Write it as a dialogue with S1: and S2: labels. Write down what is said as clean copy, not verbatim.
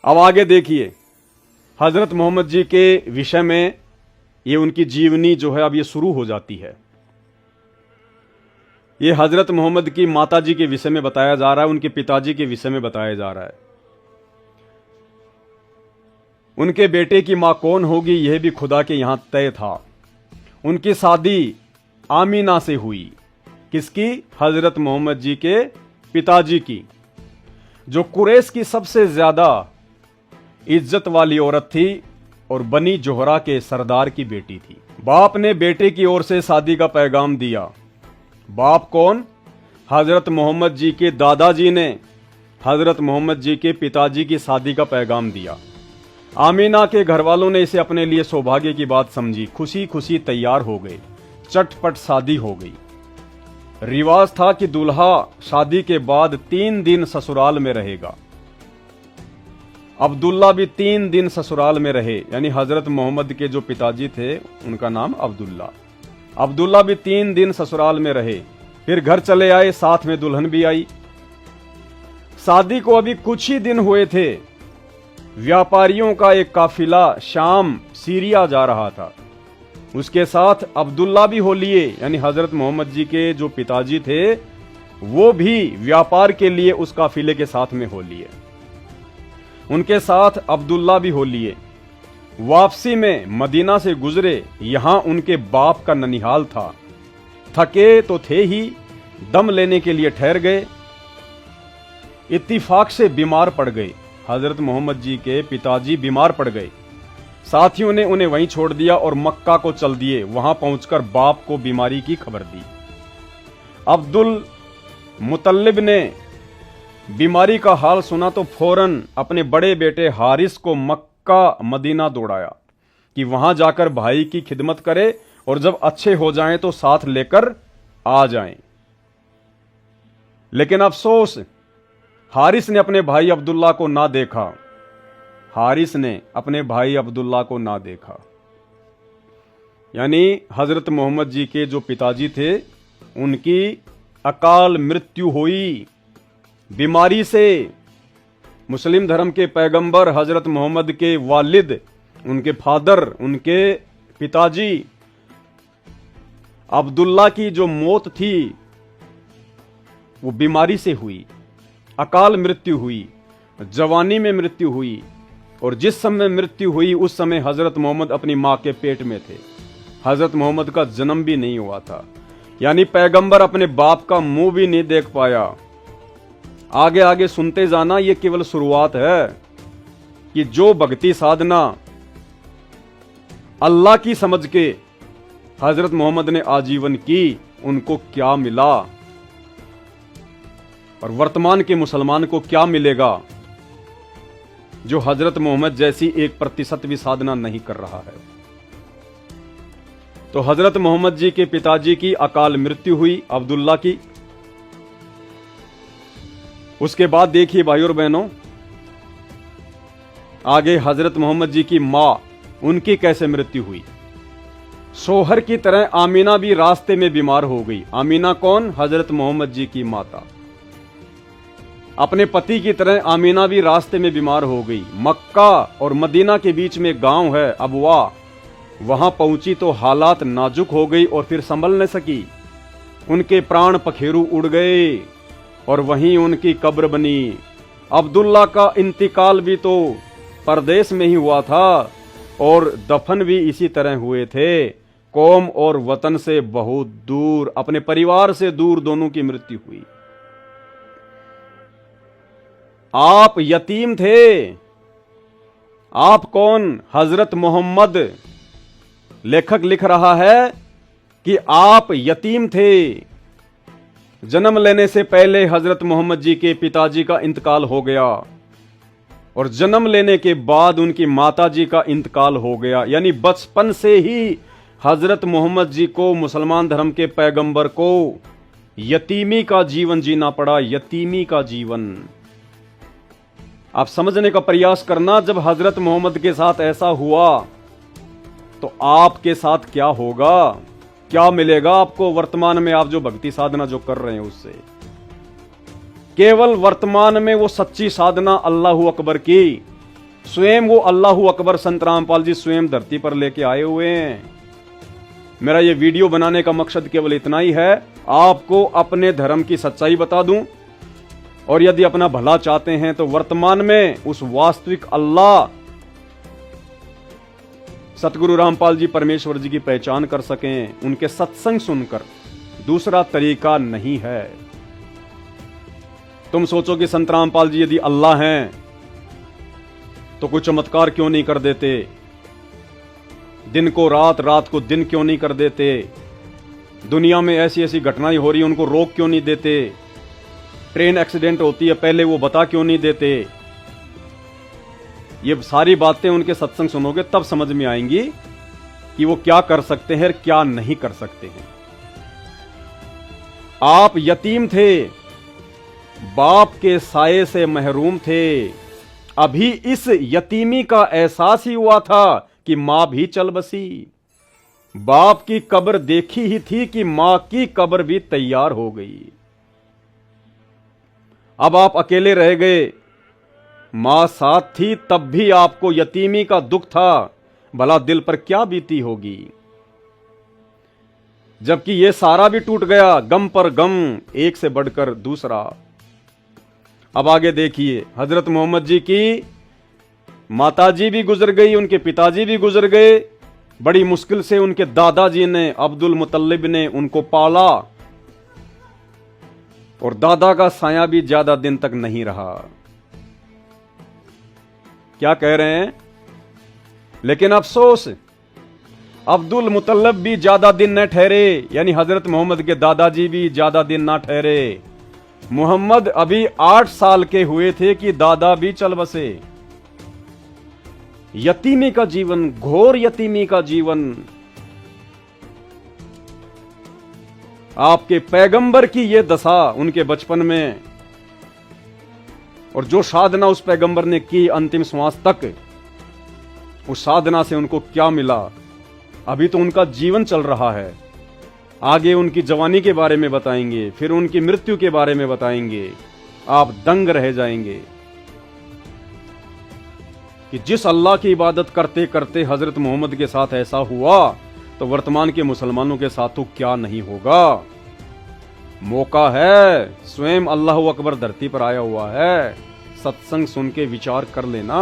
S1: अब आगे देखिए हजरत मोहम्मद जी के विषय में, ये उनकी जीवनी जो है अब ये शुरू हो जाती है। ये हजरत मोहम्मद की माता जी के विषय में बताया जा रहा है, उनके पिताजी के विषय में बताया जा रहा है। उनके बेटे की मां कौन होगी यह भी खुदा के यहां तय था। उनकी शादी आमीना से हुई। किसकी? हजरत मोहम्मद जी के पिताजी की, जो कुरैश की सबसे ज्यादा इज्जत वाली औरत थी और बनी जोहरा के सरदार की बेटी थी। बाप ने बेटे की ओर से शादी का पैगाम दिया। बाप कौन? हजरत मोहम्मद जी के दादाजी ने हजरत मोहम्मद जी के पिताजी की शादी का पैगाम दिया। आमीना के घर वालों ने इसे अपने लिए सौभाग्य की बात समझी। खुशी खुशी तैयार हो गए। चटपट शादी हो गई। रिवाज था कि दूल्हा शादी के बाद 3 दिन ससुराल में रहेगा। अब्दुल्ला भी 3 दिन ससुराल में रहे, यानी हजरत मोहम्मद के जो पिताजी थे उनका नाम अब्दुल्ला। अब्दुल्ला भी 3 दिन ससुराल में रहे, फिर घर चले आए, साथ में दुल्हन भी आई। शादी को अभी कुछ ही दिन हुए थे, व्यापारियों का एक काफिला शाम सीरिया जा रहा था। उसके साथ अब्दुल्ला भी हो लिए, यानी हजरत मोहम्मद जी के जो पिताजी थे वो भी व्यापार के लिए उस काफिले के साथ में हो लिए। उनके साथ अब्दुल्ला भी हो लिए। वापसी में मदीना से गुजरे, यहां उनके बाप का ननिहाल था। थके तो थे ही, दम लेने के लिए ठहर गए। इत्तिफाक से बीमार पड़ गए। हजरत मोहम्मद जी के पिताजी बीमार पड़ गए। साथियों ने उन्हें वहीं छोड़ दिया और मक्का को चल दिए। वहां पहुंचकर बाप को बीमारी की खबर दी। अब्दुल मुतल्लिब ने बीमारी का हाल सुना तो फौरन अपने बड़े बेटे हारिस को मक्का मदीना दौड़ाया कि वहां जाकर भाई की खिदमत करे और जब अच्छे हो जाएं तो साथ लेकर आ जाएं। लेकिन अफसोस, हारिस ने अपने भाई अब्दुल्ला को ना देखा। हारिस ने अपने भाई अब्दुल्ला को ना देखा, यानी हजरत मोहम्मद जी के जो पिताजी थे उनकी अकाल मृत्यु हुई बीमारी से। मुस्लिम धर्म के पैगंबर हजरत मोहम्मद के वालिद, उनके फादर, उनके पिताजी अब्दुल्ला की जो मौत थी वो बीमारी से हुई, अकाल मृत्यु हुई, जवानी में मृत्यु हुई। और जिस समय मृत्यु हुई उस समय हजरत मोहम्मद अपनी मां के पेट में थे। हजरत मोहम्मद का जन्म भी नहीं हुआ था, यानी पैगंबर अपने बाप का मुंह भी नहीं देख पाया। आगे आगे सुनते जाना, ये केवल शुरुआत है कि जो भक्ति साधना अल्लाह की समझ के हजरत मोहम्मद ने आजीवन की, उनको क्या मिला और वर्तमान के मुसलमान को क्या मिलेगा जो हजरत मोहम्मद जैसी 1% भी साधना नहीं कर रहा है। तो हजरत मोहम्मद जी के पिताजी की अकाल मृत्यु हुई, अब्दुल्ला की। उसके बाद देखिए भाई और बहनों, आगे हजरत मोहम्मद जी की मां, उनकी कैसे मृत्यु हुई। सोहर की तरह आमीना भी रास्ते में बीमार हो गई। आमीना कौन? हजरत मोहम्मद जी की माता। अपने पति की तरह आमीना भी रास्ते में बीमार हो गई। मक्का और मदीना के बीच में गांव है अबवा, वहां पहुंची तो हालात नाजुक हो गई और फिर संभल न सकी। उनके प्राण पखेरु उड़ गए और वहीं उनकी कब्र बनी। अब्दुल्ला का इंतकाल भी तो परदेश में ही हुआ था और दफन भी इसी तरह हुए थे। कौम और वतन से बहुत दूर, अपने परिवार से दूर दोनों की मृत्यु हुई। आप यतीम थे। आप कौन? हजरत मोहम्मद। लेखक लिख रहा है कि आप यतीम थे। जन्म लेने से पहले हजरत मोहम्मद जी के पिताजी का इंतकाल हो गया और जन्म लेने के बाद उनकी माता जी का इंतकाल हो गया, यानी बचपन से ही हजरत मोहम्मद जी को, मुसलमान धर्म के पैगंबर को, यतीमी का जीवन जीना पड़ा। यतीमी का जीवन आप समझने का प्रयास करना। जब हजरत मोहम्मद के साथ ऐसा हुआ तो आपके साथ क्या होगा, क्या मिलेगा आपको वर्तमान में, आप जो भक्ति साधना जो कर रहे हैं उससे। केवल वर्तमान में वो सच्ची साधना अल्लाहू अकबर की, स्वयं वो अल्लाहू अकबर संत रामपाल जी स्वयं धरती पर लेके आए हुए हैं। मेरा ये वीडियो बनाने का मकसद केवल इतना ही है, आपको अपने धर्म की सच्चाई बता दूं, और यदि अपना भला चाहते हैं तो वर्तमान में उस वास्तविक अल्लाह सतगुरु रामपाल जी परमेश्वर जी की पहचान कर सकें, उनके सत्संग सुनकर। दूसरा तरीका नहीं है। तुम सोचो कि संत रामपाल जी यदि अल्लाह हैं तो कोई चमत्कार क्यों नहीं कर देते, दिन को रात, रात को दिन क्यों नहीं कर देते, दुनिया में ऐसी ऐसी घटनाएं हो रही हैं उनको रोक क्यों नहीं देते, ट्रेन एक्सीडेंट होती है पहले वो बता क्यों नहीं देते। ये सारी बातें उनके सत्संग सुनोगे तब समझ में आएंगी कि वो क्या कर सकते हैं और क्या नहीं कर सकते हैं। आप यतीम थे, बाप के साये से महरूम थे, अभी इस यतीमी का एहसास ही हुआ था कि मां भी चल बसी। बाप की कब्र देखी ही थी कि मां की कब्र भी तैयार हो गई। अब आप अकेले रह गए, मां साथ थी तब भी आपको यतीमी का दुख था, भला दिल पर क्या बीती होगी। जबकि यह सारा भी टूट गया, गम पर गम, एक से बढ़कर दूसरा। अब आगे देखिए, हजरत मोहम्मद जी की माताजी भी गुजर गई, उनके पिताजी भी गुजर गए, बड़ी मुश्किल से उनके दादाजी ने, अब्दुल मुतल्लिब ने उनको पाला, और दादा का साया भी ज्यादा दिन तक नहीं रहा। क्या कह रहे हैं? लेकिन अफसोस, अब्दुल मुतल्लिब भी ज्यादा दिन न ठहरे, यानी हजरत मोहम्मद के दादाजी भी ज्यादा दिन ना ठहरे। मोहम्मद अभी 8 साल के हुए थे कि दादा भी चल बसे। यतीमी का जीवन, घोर यतीमी का जीवन। आपके पैगंबर की यह दशा उनके बचपन में, और जो साधना उस पैगंबर ने की अंतिम श्वास तक, उस साधना से उनको क्या मिला, अभी तो उनका जीवन चल रहा है। आगे उनकी जवानी के बारे में बताएंगे, फिर उनकी मृत्यु के बारे में बताएंगे। आप दंग रह जाएंगे कि जिस अल्लाह की इबादत करते करते हजरत मोहम्मद के साथ ऐसा हुआ, तो वर्तमान के मुसलमानों के साथ तो क्या नहीं होगा। मौका है, स्वयं अल्लाह अकबर धरती पर आया हुआ है, सत्संग सुन के विचार कर लेना।